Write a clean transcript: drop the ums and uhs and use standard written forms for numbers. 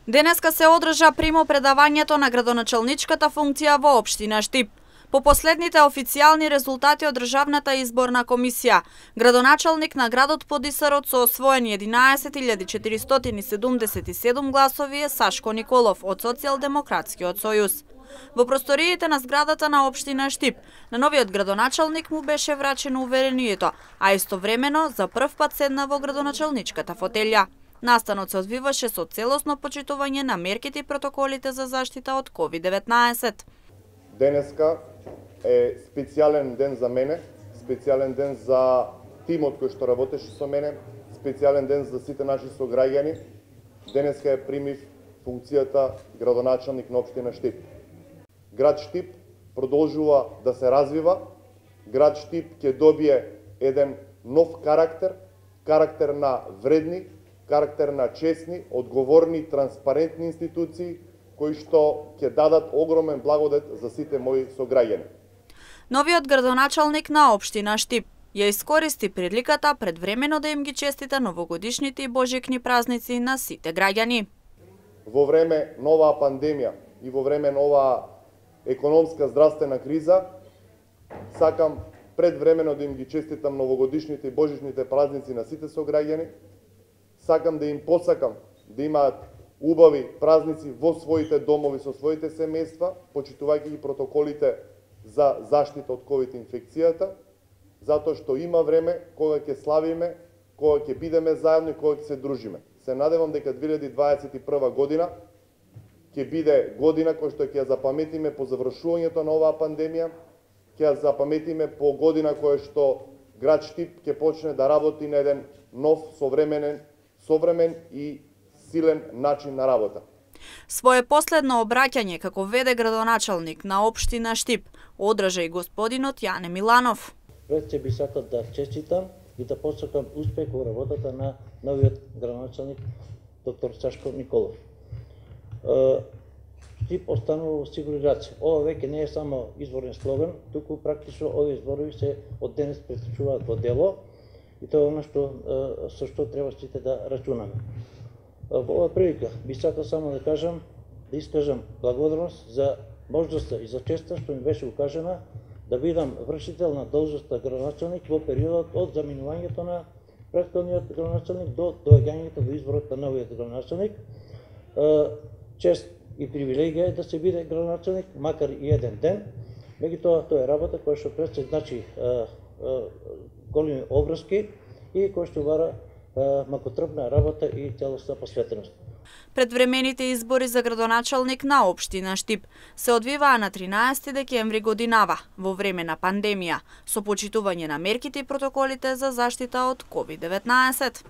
Денеска се одржа примопредавањето на градоначалничката функција во општина Штип. По последните официјални резултати од Државната изборна комисија, градоначалник на градот Подисарот со освоени 11.477 гласови е Сашко Николов од Социјалдемократскиот сојуз. Во просториите на зградата на општина Штип, на новиот градоначалник му беше врачено уверението, а истовремено за прв пат седна во градоначалничката фотелја. Настанот се одвиваше со целосно почитување на мерките и протоколите за заштита од COVID-19. Денеска е специјален ден за мене, специјален ден за тимот кој што работеше со мене, специјален ден за сите наши сограѓани. Денеска ја примив функцијата градоначалник на општина Штип. Град Штип продолжува да се развива. Град Штип ќе добие еден нов карактер, карактер на вредни, карактер на честни, одговорни, транспарентни институции кои што ќе дадат огромен благодет за сите мои сограѓани. Новиот градоначалник на општина Штип ја искористи приликата предвремено да им ги честита новогодишните и божикни празници на сите граѓани. Во време на оваа пандемија и во време на оваа економска здравствена криза, сакам предвремено да им ги честитам новогодишните и божичните празници на сите сограѓани. Сакам да им посакам да имаат убави празници во своите домови со своите семејства, почитувајќи ги протоколите за заштита од ковид инфекцијата, затоа што има време кога ќе славиме, кога ќе бидеме заедно и кога ќе се дружиме. Се надевам дека 2021 година ќе биде година која што ќе ја запаметиме по завршувањето на оваа пандемија, ќе ја запаметиме по година која што град Штип ќе почне да работи на еден нов, современ и силен начин на работа. Своје последно обраќање како веде градоначалник на општина Штип одржа и господинот Јане Миланов. Пред се би сакал да честитам и да посакам успех во работата на новиот градоначалник доктор Сашко Николов. Штип останува во сигурни раце. Ова веќе не е само изборен слоган, туку практично овие зборови се од денес претечуваат во дело и тоа е она со што треба сите да рачунаме. Во оваа прилика би сакал само да кажам, да искажам благодарност за можноста и за честа што ми беше укажана да бидам вршител на должноста градоначалник во периодот од заминувањето на претходниот градоначалник до доаѓањето во изборот на новиот градоначалник. Чест и привилегија е да се биде градоначалник, макар и еден ден. Меѓутоа, тоа е работа која што пред се значи големи обврски и која што бара макотрпна работа и целосна посветеност. Предвремените избори за градоначалник на општина Штип се одвиваа на 13 декември годинава, во време на пандемија, со почитување на мерките и протоколите за заштита од COVID-19.